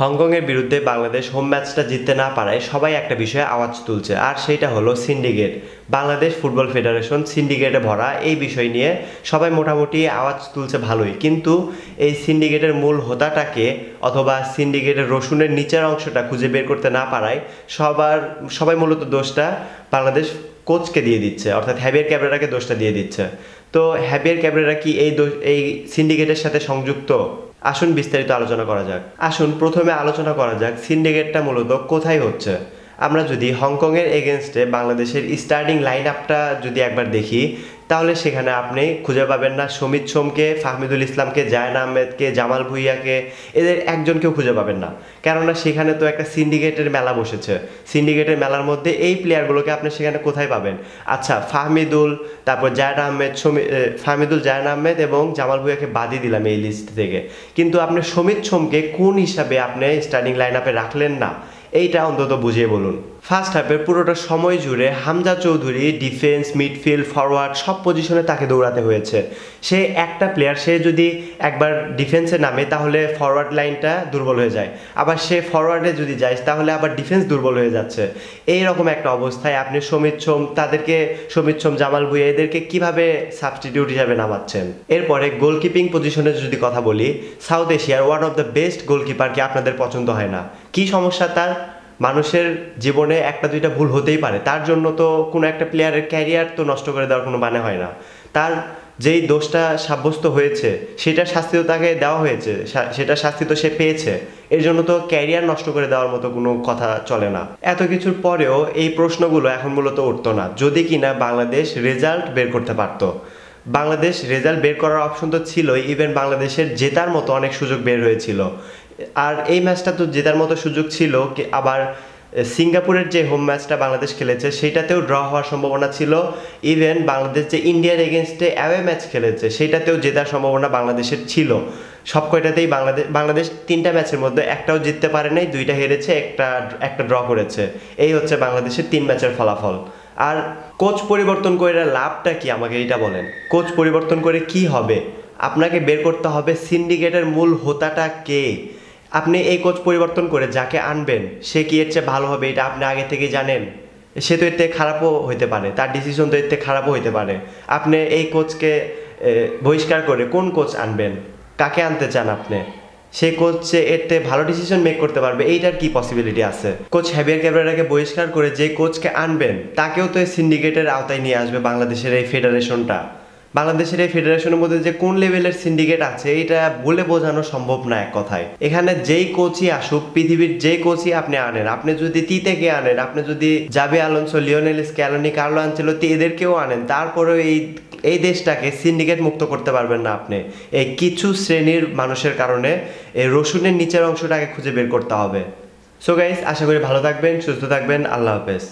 হংকংয়ের বিরুদ্ধে বাংলাদেশ হোম ম্যাচটা জিততে না পারায় সবাই একটা বিষয়ে আওয়াজ তুলছে, আর সেইটা হলো সিন্ডিকেট। বাংলাদেশ ফুটবল ফেডারেশন সিন্ডিকেটে ভরা, এই বিষয় নিয়ে সবাই মোটামুটি আওয়াজ তুলছে ভালোই। কিন্তু এই সিন্ডিকেটের মূল হোতাটাকে অথবা সিন্ডিকেটের রসুনের নিচের অংশটা খুঁজে বের করতে না পারায় সবাই মূলত দোষটা বাংলাদেশ কোচকে দিয়ে দিচ্ছে, অর্থাৎ হ্যাভিয়ার ক্যাব্রেরাকে দোষটা দিয়ে দিচ্ছে। তো হ্যাভিয়ার ক্যাব্রেরা কি এই সিন্ডিকেটের সাথে সংযুক্ত? আসুন বিস্তারিত আলোচনা করা যাক। আসুন প্রথমে আলোচনা করা যাক সিন্ডিকেটটা মূলত কোথায় হচ্ছে। আমরা যদি হংকংয়ের এগেনস্টে বাংলাদেশের স্টার্টিং লাইন আপটা যদি একবার দেখি, তাহলে সেখানে আপনি খুঁজে পাবেন না সমিত সোমকে, ফাহমিদুল ইসলামকে, জায়ন আহমেদকে, জামাল ভুঁইয়াকে, এদের একজনকেও খুঁজে পাবেন না। কেননা সেখানে তো একটা সিন্ডিকেটের মেলা বসেছে। সিন্ডিকেটের মেলার মধ্যে এই প্লেয়ারগুলোকে আপনি সেখানে কোথায় পাবেন? আচ্ছা, ফাহমিদুল, তারপর জায়ন আহমেদ, ফাহমিদুল, জায়ন আহমেদ এবং জামাল ভুঁইয়াকে বাদই দিলাম এই লিস্ট থেকে, কিন্তু আপনি সমিত সোমকে কোন হিসাবে আপনি স্টার্টিং লাইন আপে রাখলেন না? এইটা অন্তত বুঝিয়ে বলুন। ফার্স্ট হাফের পুরোটা সময় জুড়ে Hamza Chowdhury defence, midfield, forward সব পজিশনে তাকে দৌড়াতে হয়েছে। সে একটা প্লেয়ার, সে যদি একবার ডিফেন্সে নামে তাহলে ফরওয়ার্ড লাইনটা দুর্বল হয়ে যায়, আবার সে ফরওয়ার্ডে যদি যায় তাহলে আবার ডিফেন্স দুর্বল হয়ে যাচ্ছে। এইরকম একটা অবস্থায় আপনি সমিত সোম, জামাল ভুঁইয়া এদেরকে কিভাবে সাবস্টিটিউট হিসাবে নামাচ্ছেন? এরপরে গোলকিপিং পজিশনে যদি কথা বলি, সাউথ এশিয়ার ওয়ান অফ দ্য বেস্ট গোলকিপারকে আপনাদের পছন্দ হয় না। কি সমস্যা তার? মানুষের জীবনে একটা দুইটা ভুল হতেই পারে, তার জন্য তো কোনো একটা প্লেয়ারের ক্যারিয়ার তো নষ্ট করে দেওয়ার কোনো মানে হয় না। তার যেই দোষটা সাব্যস্ত হয়েছে সেটার শাস্তি তো তাকে দেওয়া হয়েছে, সেটা শাস্তি তো সে পেয়েছে। এর জন্য তো ক্যারিয়ার নষ্ট করে দেওয়ার মতো কোনো কথা চলে না। এত কিছুর পরেও এই প্রশ্নগুলো এখন মূলত উঠতো না যদি কিনা বাংলাদেশ রেজাল্ট বের করতে পারতো। বাংলাদেশ রেজাল্ট বের করার অপশন তো ছিলই, ইভেন বাংলাদেশের জেতার মতো অনেক সুযোগ বের হয়েছিল। আর এই ম্যাচটা তো জেতার মতো সুযোগ ছিল, আবার সিঙ্গাপুরের যে হোম ম্যাচটা বাংলাদেশ খেলেছে সেটাতেও ড্র হওয়ার সম্ভাবনা ছিল। ইভেন বাংলাদেশ যে ইন্ডিয়ার এগেনস্টে অ্যাওয়ে ম্যাচ খেলেছে সেটাতেও জেতার সম্ভাবনা বাংলাদেশের ছিল। সব কয়টাতেই বাংলাদেশ 3টা ম্যাচের মধ্যে একটাও জিততে পারে নাই, 2টা হেরেছে, একটা ড্র করেছে। এই হচ্ছে বাংলাদেশের 3 ম্যাচের ফলাফল। আর কোচ পরিবর্তন করে লাভটা কি, আমাকে এইটা বলেন। কোচ পরিবর্তন করে কি হবে? আপনাকে বের করতে হবে সিন্ডিকেটের মূল হোতাটা কে। আপনি এই কোচ পরিবর্তন করে যাকে আনবেন সে কি এর চেয়ে ভালো হবে এটা আপনি আগে থেকেই জানেন? সে তো এর থেকে খারাপও হইতে পারে, তার ডিসিশন তো এর থেকে খারাপও হইতে পারে। আপনি এই কোচকে বহিষ্কার করে কোন কোচ আনবেন? কাকে আনতে চান আপনি? সেই কোচ যে এর থেকে ভালো ডিসিশন মেক করতে পারবে, এইটার কি পসিবিলিটি আছে? কোচ হ্যাভিয়ার ক্যাব্রেরাকে বহিষ্কার করে যে কোচকে আনবেন তাকেও তো এই সিন্ডিকেটের আওতায় নিয়ে আসবে বাংলাদেশের এই ফেডারেশনটা। বাংলাদেশের এই ফেডারেশনের মধ্যে যে কোন লেভেলের সিন্ডিকেট আছে এটা বলে বোঝানো সম্ভব না এক কথায়। এখানে যেই কোচই আসুক, পৃথিবীর যে কোচই আপনি আনেন, আপনি যদি তিতেকে আনেন, আপনি যদি Xabi Alonso, Lionel Scaloni, Carlo Ancelotti এদেরকেও আনেন, তারপরেও এই দেশটাকে সিন্ডিকেট মুক্ত করতে পারবেন না আপনি। এই কিছু শ্রেণীর মানুষের কারণে এই রসুনের নিচের অংশটাকে খুঁজে বের করতে হবে। সো গাইস, আশা করি ভালো থাকবেন, সুস্থ থাকবেন। আল্লাহ হাফেজ।